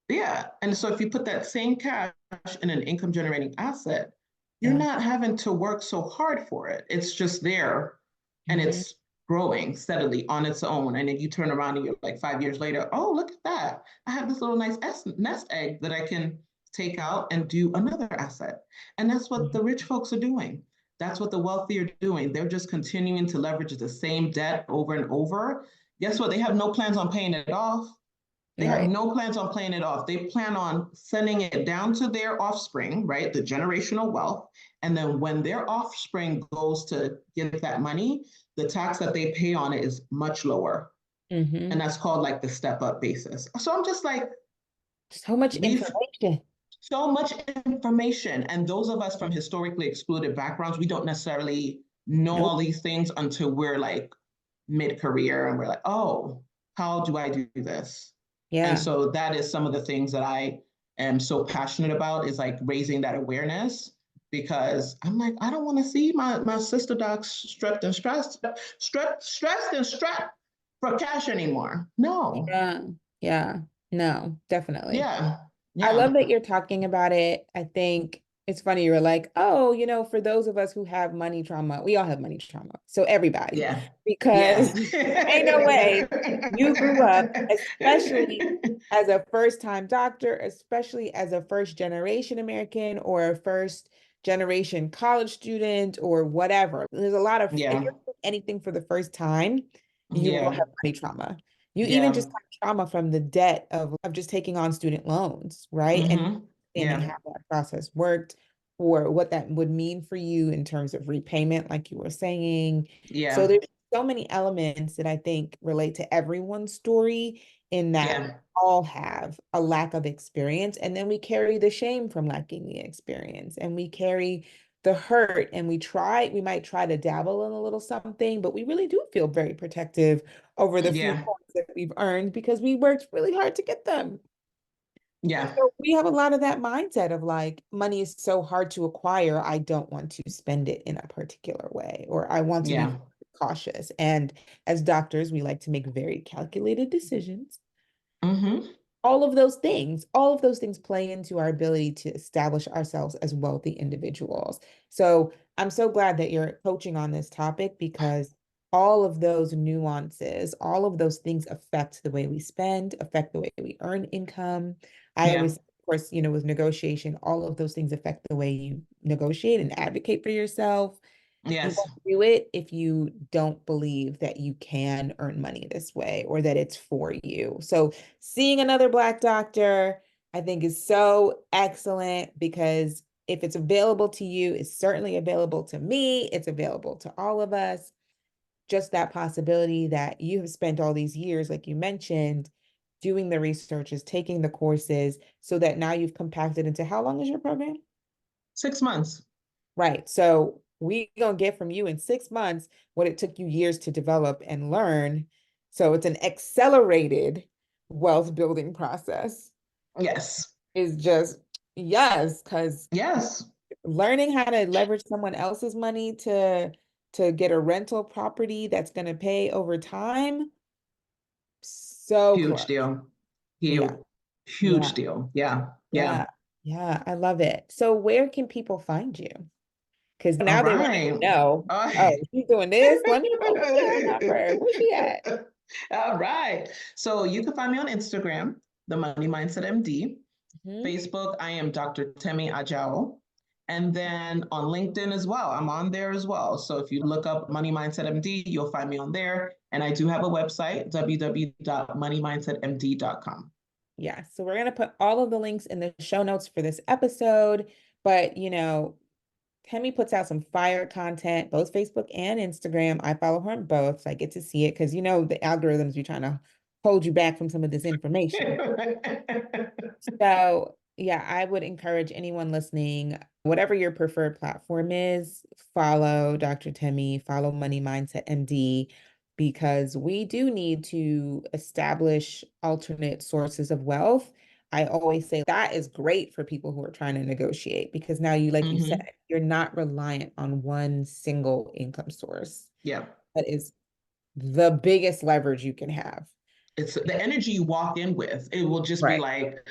Yeah. And so if you put that same cash in an income generating asset, you're Yeah. not having to work so hard for it. It's just there and Mhm. growing steadily on its own. And then you turn around and you're like 5 years later, oh, look at that. I have this little nice nest egg that I can take out and do another asset. And that's what the rich folks are doing. That's what the wealthy are doing. They're just continuing to leverage the same debt over and over. Guess what? They have no plans on paying it off. They have Right. no plans on paying it off. They plan on sending it down to their offspring, right? The generational wealth. And then when their offspring goes to get that money, the tax that they pay on it is much lower. And Mm-hmm. that's called like the step up basis. So I'm just like, So much we've information. so much information. And those of us from historically excluded backgrounds, we don't necessarily know Nope. all these things until we're like mid career and we're like, oh, how do I do this? And Yeah. so that is some of the things that I am so passionate about is like raising that awareness because I'm like, I don't want to see my sister docs stressed and strapped for cash anymore. No. Yeah. Yeah. No, definitely. Yeah. I Yeah. love that you're talking about it. I think it's funny. You were like, oh, for those of us who have money trauma, we all have money trauma. So everybody, Yeah. because Yes. ain't no way you grew up, especially as a first-time doctor, especially as a first generation American or a first generation college student or whatever. There's a lot of, if Yeah. you're doing anything for the first time, you will Yeah. have money trauma. You even Yeah. just have trauma from the debt of just taking on student loans, right? And Mm-hmm. understanding Yeah. how that process worked or what that would mean for you in terms of repayment, like you were saying. So Yeah. there's so many elements that I think relate to everyone's story in that Yeah. all have a lack of experience. And then we carry the shame from lacking the experience and we carry the hurt and we might try to dabble in a little something, but we really do feel very protective over the few Yeah. coins that we've earned because we worked really hard to get them. Yeah. So we have a lot of that mindset of like, money is so hard to acquire. I don't want to spend it in a particular way, or I want to be Yeah. cautious. And as doctors, we like to make very calculated decisions. Mm-hmm. All of those things play into our ability to establish ourselves as wealthy individuals. So I'm so glad that you're coaching on this topic because all of those nuances, all of those things affect the way we spend, affect the way we earn income. I Yeah. always, of course, with negotiation, all of those things affect the way you negotiate and advocate for yourself. You Yes. won't do it if you don't believe that you can earn money this way or that it's for you. So, seeing another Black doctor, I think, is so excellent because if it's available to you, it's certainly available to me, it's available to all of us. Just that possibility that you have spent all these years, like you mentioned, doing the researches, taking the courses, so that now you've compacted into how long is your program? 6 months. Right. So we gonna get from you in 6 months what it took you years to develop and learn. So it's an accelerated wealth building process. Yes. Is just yes, because Yes. learning how to leverage someone else's money to get a rental property that's gonna pay over time, so Huge close. deal. Yeah, Huge, huge yeah, deal. Yeah. Yeah. yeah, yeah. I love it. So where can people find you? Because All now they want right. to know, oh, she's doing this. Let me get her number. Where's she at? All right. So you can find me on Instagram, the Money Mindset MD. Mhm. Facebook, I am Dr. Temi Ajao. And then on LinkedIn as well, I'm on there as well. So if you look up Money Mindset MD, you'll find me on there. And I do have a website, www.moneymindsetmd.com. Yeah. So we're going to put all of the links in the show notes for this episode. But, Temi puts out some fire content, both Facebook and Instagram. I follow her on both. So I get to see it because, the algorithms be trying to hold you back from some of this information. So, yeah, I would encourage anyone listening, whatever your preferred platform is, follow Dr. Temi, follow Money Mindset MD, because we do need to establish alternate sources of wealth. I always say that is great for people who are trying to negotiate because now like you said, Mm-hmm. you're not reliant on one single income source. Yeah. That is the biggest leverage you can have. It's the energy you walk in with. It will just be Right. like,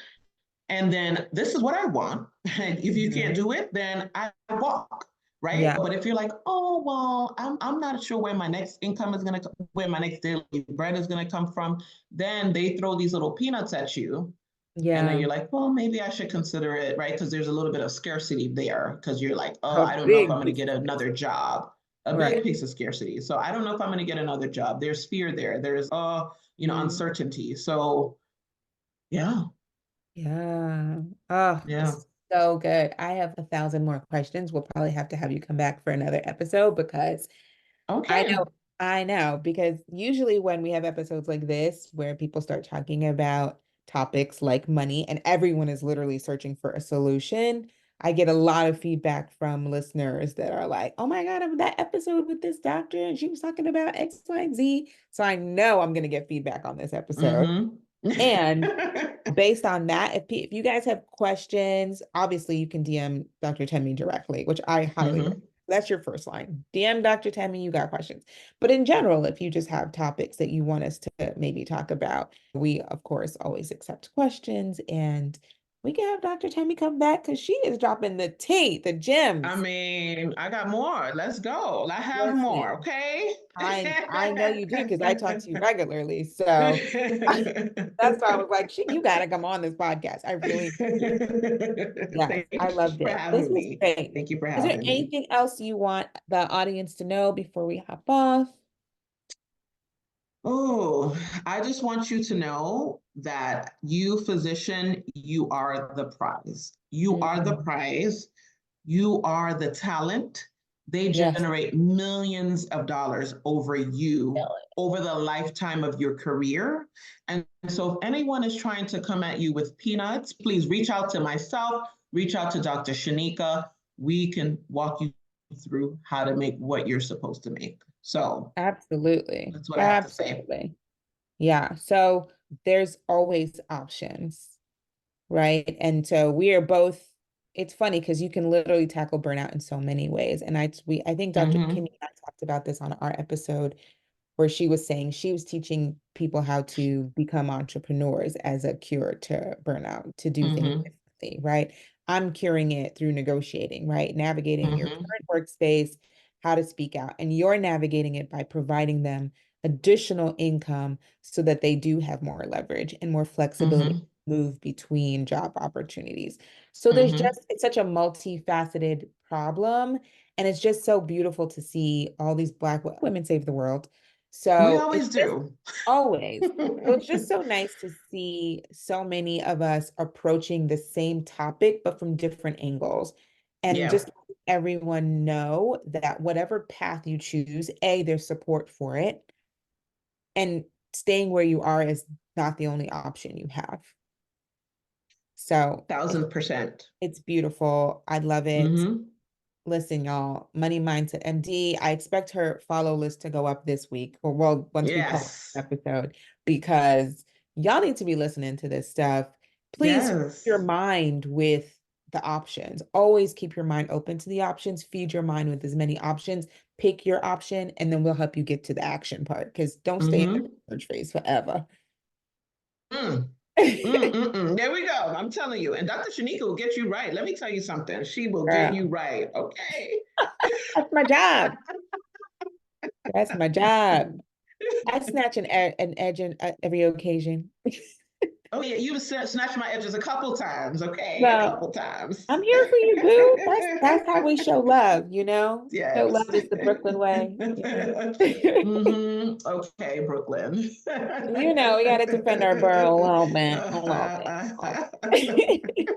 and then this is what I want. And if you can't Mhm. do it, then I walk. right? Yeah. But if you're like, oh well, I'm not sure where my next income is gonna, where my next daily bread is gonna come from, then they throw these little peanuts at you. And then Yeah. you're like, well, maybe I should consider it, right? Because there's a little bit of scarcity there. Because you're like, oh, A I don't know if I'm big going to piece get of another scarcity. job, a big Right. piece of scarcity. So I don't know if I'm going to get another job. There's fear there. There's, Mm. uncertainty. So yeah, Yeah. Oh, this yeah. is so good. I have 1,000 more questions. We'll probably have to have you come back for another episode because I Okay. know, I know, because usually when we have episodes like this where people start talking about topics like money and everyone is literally searching for a solution, I get a lot of feedback from listeners that are like, oh my God, I'm that episode with this doctor and she was talking about X, Y, and Z. So I know I'm going to get feedback on this episode. Mm-hmm. And based on that, if you guys have questions, obviously you can DM Dr. Temi directly, which I highly recommend. Mm-hmm. That's your first line. DM Dr. Temi, you got questions. But in general, if you just have topics that you want us to maybe talk about, we of course always accept questions and we can have Dr. Temi come back because she is dropping the tea, the I gems. mean, I got more. Let's go. I have more. Listen, Okay. I know you do because I talk to you regularly. So that's why I was like, you gotta come on this podcast. I really, yes, Thank I you loved for it. This having was me. great. Thank you for Is there having me. anything else you want the audience to know before we hop off? Oh, I just want you to know that you, physician, you are the prize. You are the Mm, prize. You are the talent. They yes. generate millions of dollars over you, Really. over the lifetime of your career. And so, if anyone is trying to come at you with peanuts, please reach out to myself, reach out to Dr. Shanika. We can walk you through how to make what you're supposed to make. So, Absolutely. that's what I have to say. Absolutely. Yeah. So there's always options, right? And so we are both, it's funny because you can literally tackle burnout in so many ways. And I think Dr. Mm-hmm. Kinney and I talked about this on our episode where she was saying she was teaching people how to become entrepreneurs as a cure to burnout, to do things Mm-hmm. differently, right? I'm curing it through negotiating, right? Navigating your Mm-hmm. current workspace, how to speak out. And you're navigating it by providing them additional income so that they do have more leverage and more flexibility to Mm-hmm. move between job opportunities. So Mm-hmm. it's such a multifaceted problem. And it's just so beautiful to see all these Black women save the world. We So it's always just do. always. So it's just so nice to see so many of us approaching the same topic, but from different angles. And Yeah, just letting everyone know that whatever path you choose, A, there's support for it. And staying where you are is not the only option you have. So 1000%. it's beautiful. I love it. Mm-hmm. Listen, y'all, Money Mindset MD. I expect her follow list to go up this week, or well, once we publish the Yes. episode, because y'all need to be listening to this stuff. Please feed your Yes. mind with the options. Always keep your mind open to the options. Feed your mind with as many options. Pick your option, and then we'll help you get to the action part. Because don't stay in the Mm-hmm. research phase forever. Mm. Mm-mm-mm. There we go. I'm telling you. And Dr. Shanika will get you right. Let me tell you something. She will get you Girl, right. Okay. that's my job. That's my job. I snatch an edge in every occasion. Oh, yeah. You've snatched my edges a couple times. Okay. A Well, couple times. I'm here for you, boo. That's how we show love, you know? Show love Yes. is the Brooklyn way, you know. Mm-hmm. Okay, Brooklyn. You know, we gotta defend our borough a little bit, a little bit, a little bit.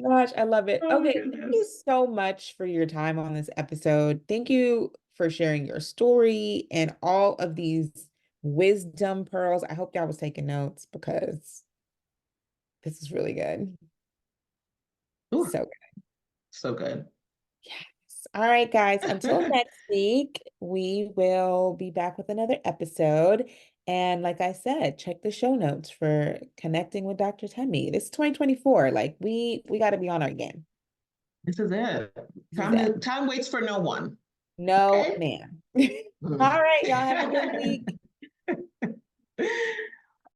Gosh, I love it. Oh, Okay, thank you goodness. so much for your time on this episode. Thank you for sharing your story and all of these wisdom pearls. I hope y'all was taking notes because this is really good. Ooh, So so good. yes. All right, guys. Until next week, we will be back with another episode. And like I said, check the show notes for connecting with Dr. Temi. This is 2024. Like we got to be on our game. This is it. This is it. Time waits for no one. No, Okay. man. All Mm. right, y'all have a good week.